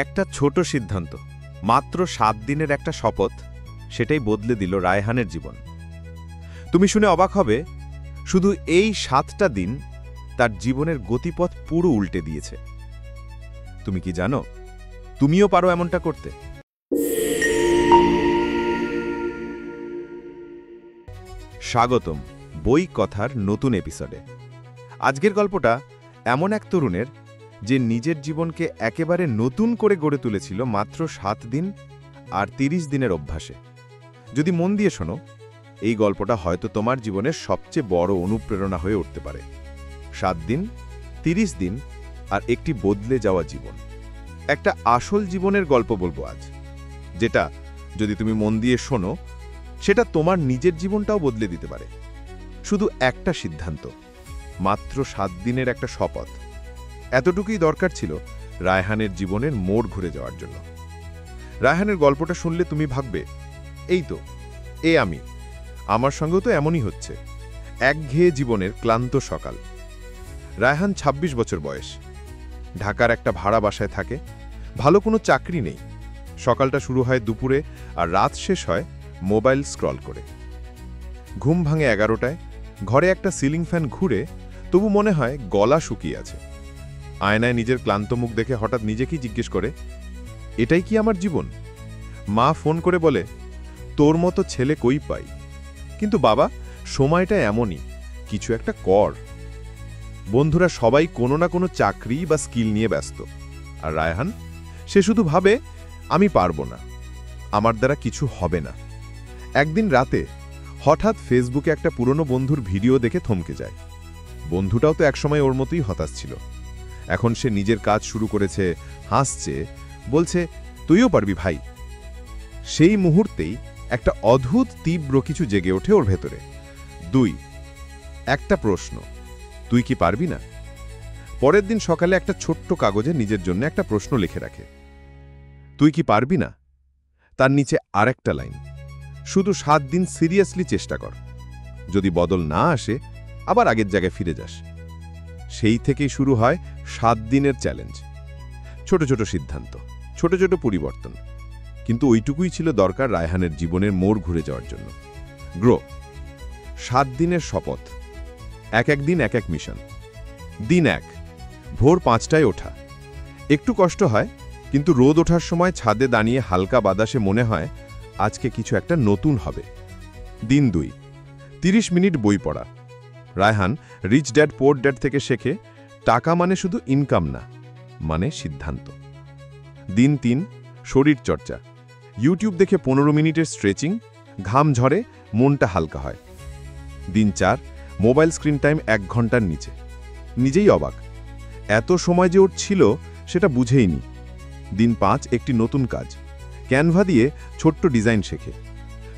একটা ছোট সিদ্ধান্ত, মাত্র 7 দিনের একটা শপথ, সেটাই বদলে দিল রায়হানের জীবন। তুমি শুনে অবাক হবে, শুধু এই 7টা দিন তার জীবনের গতিপথ পুরো উল্টে দিয়েছে। তুমি কি জানো, তুমিও পারো এমনটা করতে? স্বাগতম বই কথার নতুন এপিসোডে। আজকের গল্পটা এমন এক তরুণের, যে নিজের জীবনকে একেবারে নতুন করে গড়ে তুলেছিল মাত্র 7 দিন আর 30 দিনের অভ্যাসে। যদি মন দিয়ে শোনো, এই গল্পটা হয়তো তোমার জীবনের সবচেয়ে বড় অনুপ্রেরণা হয়ে উঠতে পারে। 7 দিন, 30 দিন আর একটি বদলে যাওয়া জীবন। একটা আসল জীবনের গল্প বলবো আজ, যেটা যদি তুমি মন দিয়ে শোনো, সেটা তোমার নিজের জীবনটাও বদলে দিতে পারে। শুধু একটা সিদ্ধান্ত, মাত্র 7 দিনের একটা শপথ, এতটুকুই দরকার ছিল রায়হানের জীবনের মোড় ঘুরে যাওয়ার জন্য। রায়হানের গল্পটা শুনলে তুমি ভাববে, এই তো আমি, আমার সঙ্গেও তো এমনই হচ্ছে। একঘেয়ে জীবনের ক্লান্ত সকাল। রায়হান 26 বছর বয়স, ঢাকার একটা ভাড়া বাসায় থাকে। ভালো কোনো চাকরি নেই। সকালটা শুরু হয় দুপুরে আর রাত শেষ হয় মোবাইল স্ক্রল করে। ঘুম ভাঙে 11টায়। ঘরে একটা সিলিং ফ্যান ঘুরে, তবু মনে হয় গলা শুকিয়ে আছে। আয়নায় নিজের ক্লান্ত মুখ দেখে হঠাৎ নিজেকেই জিজ্ঞেস করে, এটাই কি আমার জীবন? মা ফোন করে বলে, তোর মতো ছেলে কই পাই? কিন্তু বাবা, সময়টা এমনই, কিছু একটা কর। বন্ধুরা সবাই কোনো না কোনো চাকরি বা স্কিল নিয়ে ব্যস্ত, আর রায়হান, সে শুধু ভাবে, আমি পারবো না, আমার দ্বারা কিছু হবে না। একদিন রাতে হঠাৎ ফেসবুকে একটা পুরনো বন্ধুর ভিডিও দেখে থমকে যায়। বন্ধুটাও তো একসময় ওর মতোই হতাশ ছিল। এখন সে নিজের কাজ শুরু করেছে, হাসছে, বলছে, তুইও পারবি ভাই। সেই মুহূর্তেই একটা অদ্ভুত তীব্র কিছু জেগে ওঠে ওর ভেতরে। 2, একটা প্রশ্ন, তুই কি পারবি না? পরের দিন সকালে একটা ছোট্ট কাগজে নিজের জন্য একটা প্রশ্ন লিখে রাখে, তুই কি পারবি না? তার নিচে আরেকটা লাইন, শুধু 7 দিন সিরিয়াসলি চেষ্টা কর। যদি বদল না আসে, আবার আগের জায়গায় ফিরে যাস। সেই থেকেই শুরু হয় 7 দিনের চ্যালেঞ্জ। ছোট ছোট সিদ্ধান্ত, ছোট ছোট পরিবর্তন, কিন্তু ওইটুকুই ছিল দরকার রায়হানের জীবনের মোড় ঘুরে যাওয়ার জন্য। গ্রো 7 দিনের শপথ। এক দিন এক মিশন। দিন 1, ভোর 5টায় ওঠা। একটু কষ্ট হয়, কিন্তু রোদ ওঠার সময় ছাদে দাঁড়িয়ে হালকা বাতাসে মনে হয় আজকে কিছু একটা নতুন হবে। দিন 2, 30 মিনিট বই পড়া। Rayhan rich dad poor dad থেকে শেখে, টাকা মানে শুধু ইনকাম না, মানে সিদ্ধান্ত। দিন 3, শরীর চর্চা। ইউটিউব দেখে 15 মিনিটের স্ট্রেচিং, ঘাম ঝরে, মনটা হালকা হয়। দিন 4, মোবাইল স্ক্রিন টাইম 1 ঘন্টার নিচে। নিজেই অবাক, এত সময় যে ওর ছিল সেটা বুঝেইনি। দিন 5, একটি নতুন কাজ। ক্যানভা দিয়ে ছোট্ট ডিজাইন শেখে।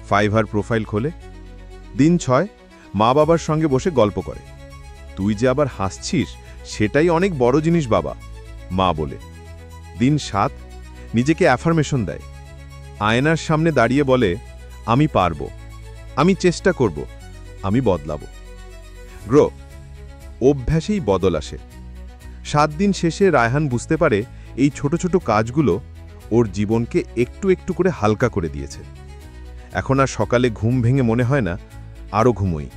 ফাইভার প্রোফাইল খোলে। দিন 6, মা বাবার সঙ্গে বসে গল্প করে। তুই যে আবার হাসছিস, সেটাই অনেক বড় জিনিস বাবা, মা বলে। দিন 7, নিজেকে অ্যাফার্মেশন দেয়। আয়নার সামনে দাঁড়িয়ে বলে, আমি পারবো, আমি চেষ্টা করব, আমি বদলাবো। গ্রো অভ্যাসেই বদল আসে। 7 দিন শেষে রায়হান বুঝতে পারে, এই ছোট ছোট কাজগুলো ওর জীবনকে একটু একটু করে হালকা করে দিয়েছে। এখন আর সকালে ঘুম ভেঙে মনে হয় না আরও ঘুমোই,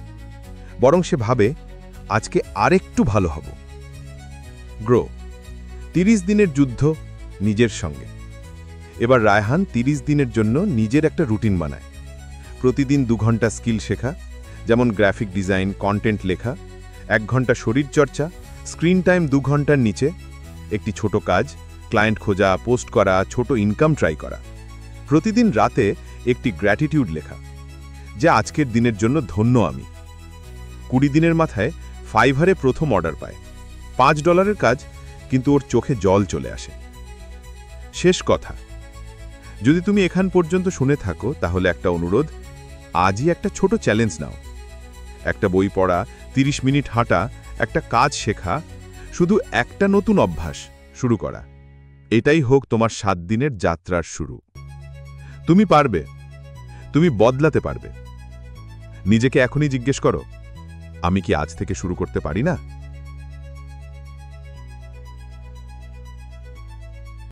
বরং সে ভাবে, আজকে আরেকটু ভালো হব। গ্রো 30 দিনের যুদ্ধ নিজের সঙ্গে। এবার রায়হান 30 দিনের জন্য নিজের একটা রুটিন বানায়। প্রতিদিন 2 ঘন্টা স্কিল শেখা, যেমন গ্রাফিক ডিজাইন, কন্টেন্ট লেখা। 1 ঘন্টা শরীরচর্চা, স্ক্রিন টাইম 2 ঘন্টার নিচে। একটি ছোট কাজ, ক্লায়েন্ট খোঁজা, পোস্ট করা, ছোট ইনকাম ট্রাই করা। প্রতিদিন রাতে একটি গ্র্যাটিটিউড লেখা, যে আজকের দিনের জন্য ধন্য আমি। 20 দিনের মাথায় ফাইভারে প্রথম অর্ডার পায়। $5 কাজ, কিন্তু ওর চোখে জল চলে আসে। শেষ কথা, যদি তুমি এখান পর্যন্ত শুনে থাকো, তাহলে একটা অনুরোধ, আজই একটা ছোট চ্যালেঞ্জ নাও। একটা বই পড়া, 30 মিনিট হাঁটা, একটা কাজ শেখা, শুধু একটা নতুন অভ্যাস শুরু করা। এটাই হোক তোমার 7 দিনের যাত্রার শুরু। তুমি পারবে, তুমি বদলাতে পারবে। নিজেকে এখনই জিজ্ঞেস করো, আমি কি আজ থেকে শুরু করতে পারি না?